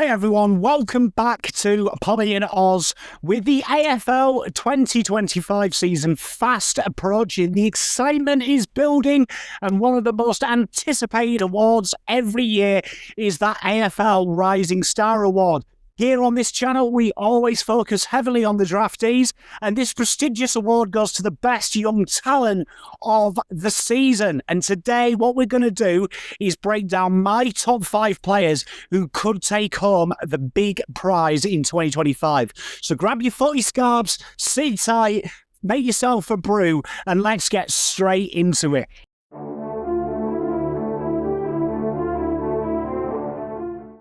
everyone, welcome back to Polly and Oz. With the AFL 2025 season fast approaching, the excitement is building, and one of the most anticipated awards every year is that AFL Rising Star Award. Here on this channel, we always focus heavily on the draftees, and this prestigious award goes to the best young talent of the season. And today, what we're going to do is break down my top 5 players who could take home the big prize in 2025. So grab your footy scarves, sit tight, make yourself a brew, and let's get straight into it.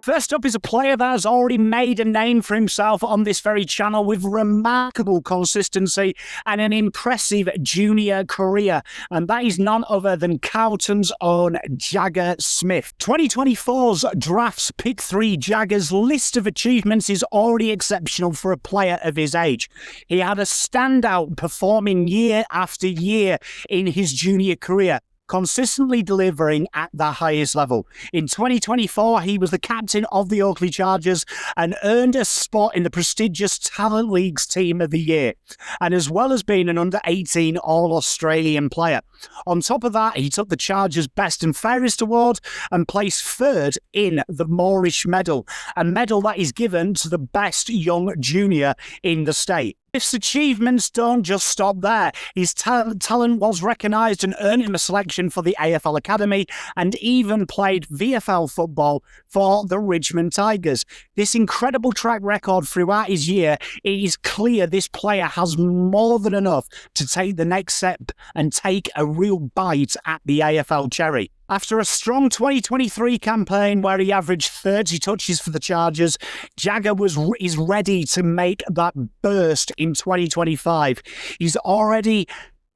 First up is a player that has already made a name for himself on this very channel with remarkable consistency and an impressive junior career, and that is none other than Carlton's own Jagger Smith. 2024's Drafts Pick 3 Jagger's list of achievements is already exceptional for a player of his age. He had a standout performing year after year in his junior career, consistently delivering at the highest level. In 2024, he was the captain of the Oakley Chargers and earned a spot in the prestigious Talent League's Team of the Year, and as well as being an under-18 All-Australian player. On top of that, he took the Chargers' Best and Fairest Award and placed third in the Moorish Medal, a medal that is given to the best young junior in the state. His achievements don't just stop there. His talent was recognised and earned him a selection for the AFL Academy, and even played VFL football for the Richmond Tigers. This incredible track record throughout his year, it is clear this player has more than enough to take the next step and take a real bite at the AFL cherry. After a strong 2023 campaign where he averaged 30 touches for the Chargers, Jagger is ready to make that burst in 2025. He's already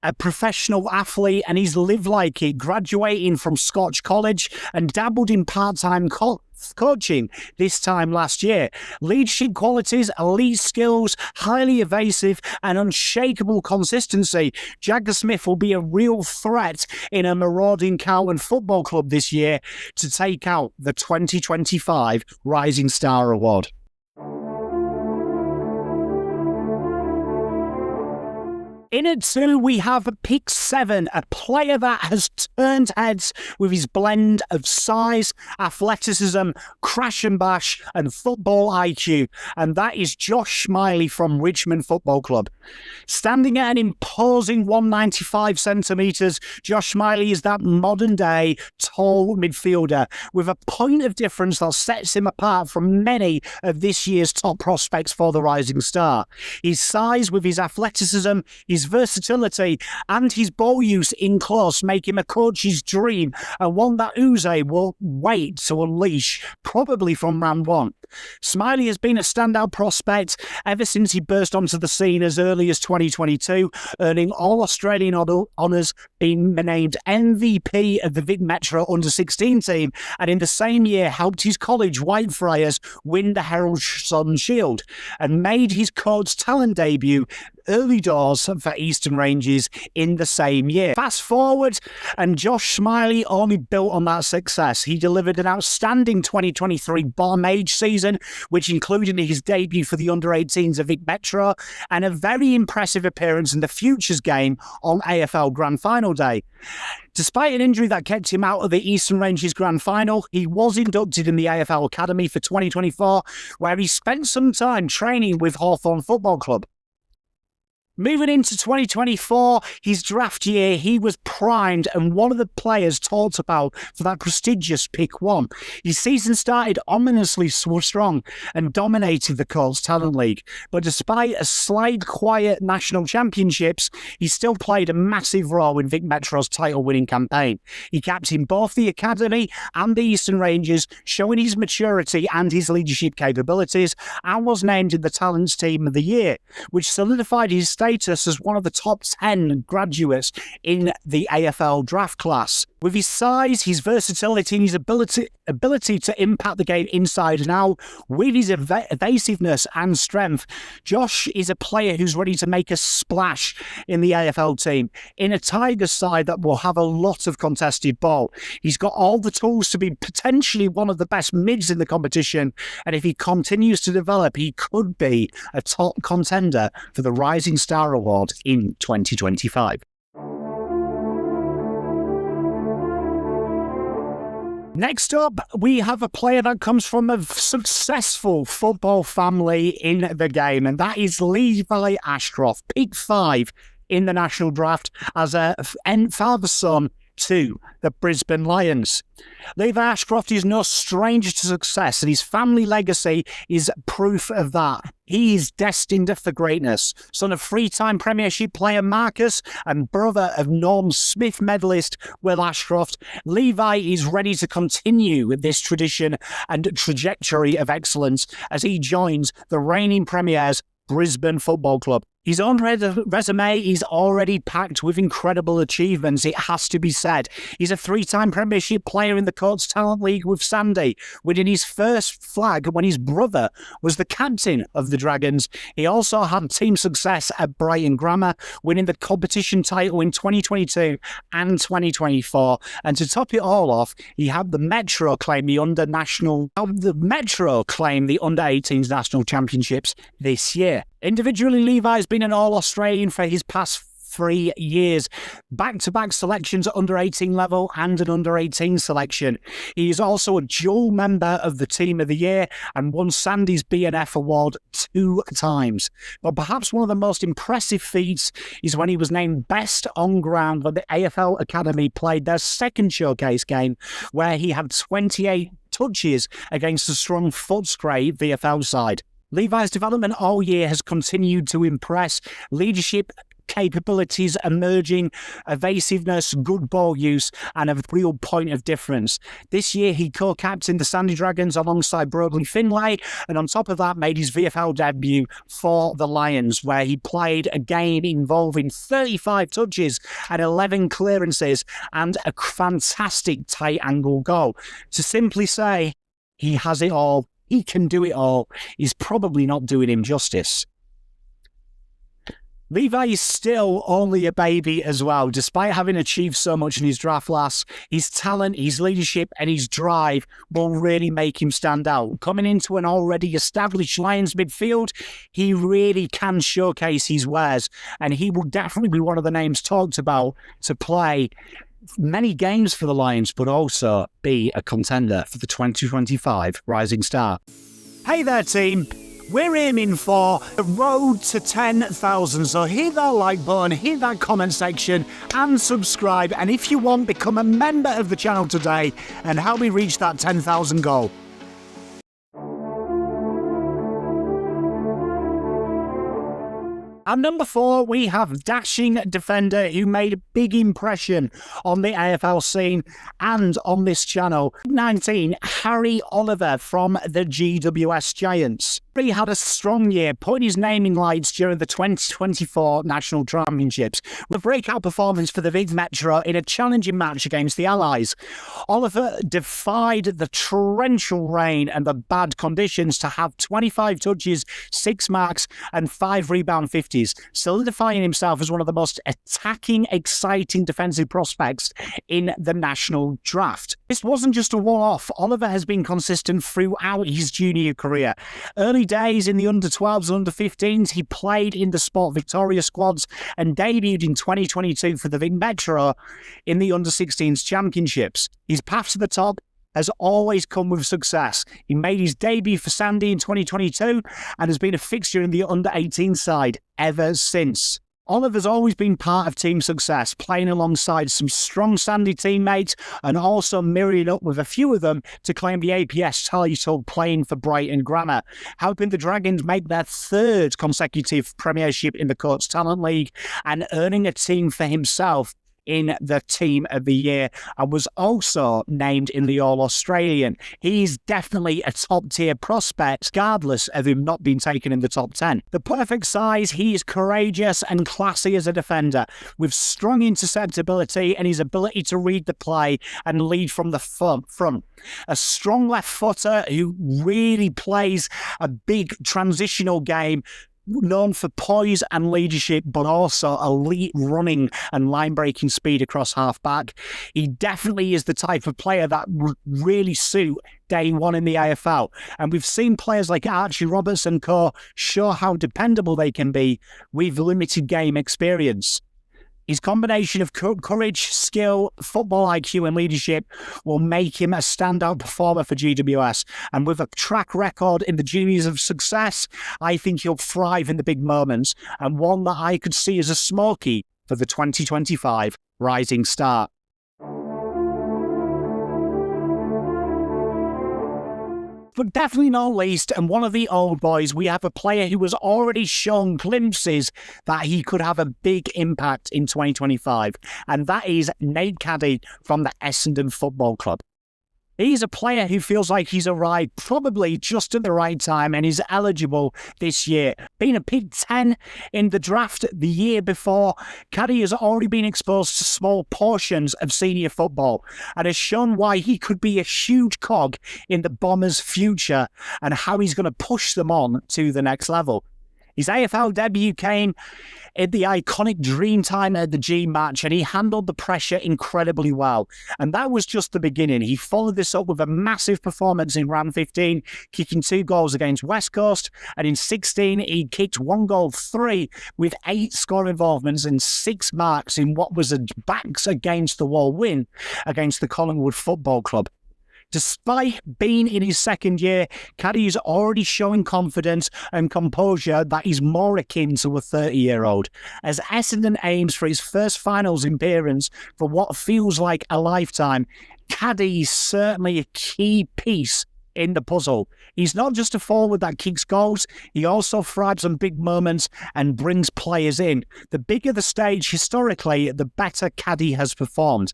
a professional athlete, and he's lived like it, graduating from Scotch College and dabbled in part-time coaching this time last year. Leadership qualities, elite skills, highly evasive and unshakable consistency. Jagger Smith will be a real threat in a marauding Carlton Football Club this year to take out the 2025 Rising Star Award. In at 2, we have Pick 7, a player that has turned heads with his blend of size, athleticism, crash and bash, and football IQ, and that is Josh Smiley from Richmond Football Club. Standing at an imposing 195 centimetres, Josh Smiley is that modern-day tall midfielder with a point of difference that sets him apart from many of this year's top prospects for the Rising Star. His size with his athleticism, his versatility and his ball use in close make him a coach's dream, and one that Uze will wait to unleash, probably from round 1. Smiley has been a standout prospect ever since he burst onto the scene as early as 2022, earning All-Australian honours, being named MVP of the Vic Metro Under-16 team, and in the same year helped his college Whitefriars win the Herald Sun Shield, and made his coach talent debut early doors for Eastern Ranges in the same year. Fast forward, and Josh Smiley only built on that success. He delivered an outstanding 2023 Bomb Age season, which included his debut for the Under-18s of Vic Metro, and a very impressive appearance in the Futures game on AFL Grand Final Day. Despite an injury that kept him out of the Eastern Ranges Grand Final, he was inducted in the AFL Academy for 2024, where he spent some time training with Hawthorn Football Club. Moving into 2024, his draft year, he was primed and one of the players talked about for that prestigious Pick 1. His season started ominously strong and dominated the Carlz Talent League, but despite a slight quiet national championships, he still played a massive role in Vic Metro's title-winning campaign. He captained both the Academy and the Eastern Ranges, showing his maturity and his leadership capabilities, and was named in the Talents Team of the Year, which solidified his status as one of the top 10 graduates in the AFL draft class. With his size, his versatility, and his ability to impact the game inside and out, with his evasiveness and strength, Josh is a player who's ready to make a splash in the AFL team, in a Tigers side that will have a lot of contested ball. He's got all the tools to be potentially one of the best mids in the competition, and if he continues to develop, he could be a top contender for the Rising Star Award in 2025. Next up, we have a player that comes from a successful football family in the game, and that is Levi Ashcraft, pick 5 in the national draft as a father-son to the Brisbane Lions. Levi Ashcraft is no stranger to success, and his family legacy is proof of that. He is destined for greatness. Son of 3-time Premiership player Marcus and brother of Norm Smith medalist Will Ashcraft, Levi is ready to continue this tradition and trajectory of excellence as he joins the reigning Premier's Brisbane Football Club. His own resume is already packed with incredible achievements, it has to be said. He's a 3-time Premiership player in the Courts Talent League with Sandy, winning his first flag when his brother was the captain of the Dragons. He also had team success at Brighton Grammar, winning the competition title in 2022 and 2024. And to top it all off, he had the Metro claim the under-18s national championships this year. Individually, Levi's been an All-Australian for his past 3 years, back-to-back selections at under-18 level and an under-18 selection. He is also a dual member of the Team of the Year and won Sandy's BNF award 2 times. But perhaps one of the most impressive feats is when he was named Best on Ground when the AFL Academy played their second showcase game, where he had 28 touches against the strong Footscray VFL side. Levi's development all year has continued to impress. Leadership capabilities emerging, evasiveness, good ball use, and a real point of difference. This year, he co-captained the Sandy Dragons alongside Brogley Finlay, and on top of that, made his VFL debut for the Lions, where he played a game involving 35 touches and 11 clearances and a fantastic tight angle goal. To simply say, he has it all. He can do it all. He's probably not doing him justice. Levi is still only a baby as well, despite having achieved so much in his draft class. His talent, his leadership, and his drive will really make him stand out. Coming into an already established Lions midfield, he really can showcase his wares, and he will definitely be one of the names talked about to play many games for the Lions, but also be a contender for the 2025 Rising Star. Hey there, team. We're aiming for the road to 10,000, so hit that like button, hit that comment section, and subscribe. And if you want, become a member of the channel today and help me reach that 10,000 goal. At number 4, we have dashing defender who made a big impression on the AFL scene and on this channel. 19, Harry Oliver from the GWS Giants. He had a strong year, putting his name in lights during the 2024 National Championships, with a breakout performance for the Vic Metro in a challenging match against the Allies. Oliver defied the torrential rain and the bad conditions to have 25 touches, 6 marks, and 5 rebound 50s, solidifying himself as one of the most attacking, exciting defensive prospects in the national draft. This wasn't just a one-off. Oliver has been consistent throughout his junior career. Early days in the under-12s and under-15s, he played in the Sport Victoria squads and debuted in 2022 for the Vic Metro in the under-16s championships. His path to the top has always come with success. He made his debut for Sandy in 2022 and has been a fixture in the under-18 side ever since. Oliver's always been part of team success, playing alongside some strong Sandy teammates and also mirroring up with a few of them to claim the APS title playing for Brighton Grammar, helping the Dragons make their 3rd consecutive premiership in the Courts Talent League and earning a team for himself in the Team of the Year and was also named in the All-Australian. He's definitely a top-tier prospect, regardless of him not being taken in the top 10. The perfect size, he is courageous and classy as a defender, with strong interceptability and his ability to read the play and lead from the front. A strong left footer who really plays a big transitional game, known for poise and leadership, but also elite running and line-breaking speed across half-back. He definitely is the type of player that would really suit day one in the AFL. And we've seen players like Archie Roberts and co show how dependable they can be with limited game experience. His combination of courage, skill, football IQ and leadership will make him a standout performer for GWS. And with a track record in the juniors of success, I think he'll thrive in the big moments, and one that I could see as a smoky for the 2025 Rising Star. But definitely not least, and one of the old boys, we have a player who has already shown glimpses that he could have a big impact in 2025, and that is Nate Caddy from the Essendon Football Club. He's a player who feels like he's arrived probably just at the right time and is eligible this year. Being a pick 10 in the draft the year before, Caddy has already been exposed to small portions of senior football and has shown why he could be a huge cog in the Bombers' future and how he's going to push them on to the next level. His AFL debut came in the iconic Dreamtime at the G match, and he handled the pressure incredibly well. And that was just the beginning. He followed this up with a massive performance in round 15, kicking 2 goals against West Coast, and in 16 he kicked 1 goal 3 with 8 score involvements and 6 marks in what was a backs against the wall win against the Collingwood Football Club. Despite being in his second year, Caddy is already showing confidence and composure that is more akin to a 30-year-old. As Essendon aims for his first finals appearance for what feels like a lifetime, Caddy is certainly a key piece in the puzzle. He's not just a forward that kicks goals, he also thrives on big moments and brings players in. The bigger the stage historically, the better Caddy has performed.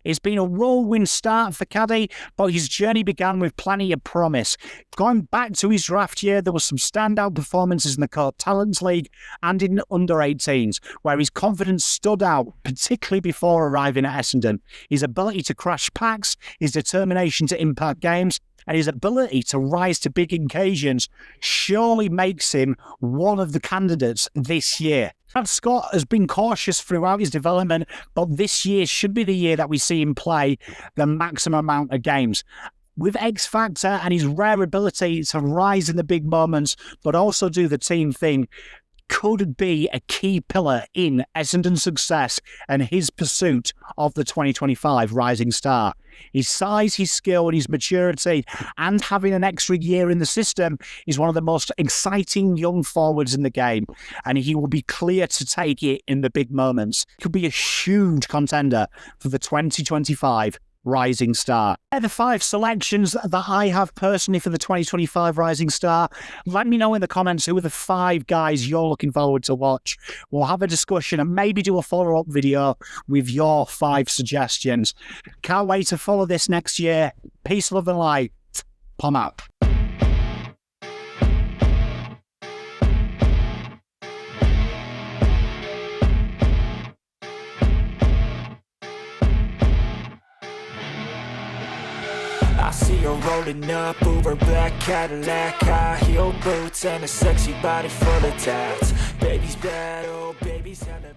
It's been a whirlwind start for Caddy, but his journey began with plenty of promise. Going back to his draft year, there were some standout performances in the Court Talents League and in under-18s, where his confidence stood out, particularly before arriving at Essendon. His ability to crash packs, his determination to impact games, and his ability to rise to big occasions surely makes him one of the candidates this year. Brad Scott has been cautious throughout his development, but this year should be the year that we see him play the maximum amount of games. With X Factor and his rare ability to rise in the big moments, but also do the team thing, could be a key pillar in Essendon's success and his pursuit of the 2025 Rising Star. His size, his skill and his maturity, and having an extra year in the system, is one of the most exciting young forwards in the game, and he will be clear to take it in the big moments. He could be a huge contender for the 2025 Rising Star. They're the 5 selections that I have personally for the 2025 Rising Star. Let me know in the comments who are the 5 guys you're looking forward to watch. We'll have a discussion and maybe do a follow-up video with your 5 suggestions. Can't wait to follow this next year. Peace, love and light. Pom up. I see her rolling up, Uber black Cadillac, high heel boots and a sexy body full of tats. Baby's bad, oh baby's hella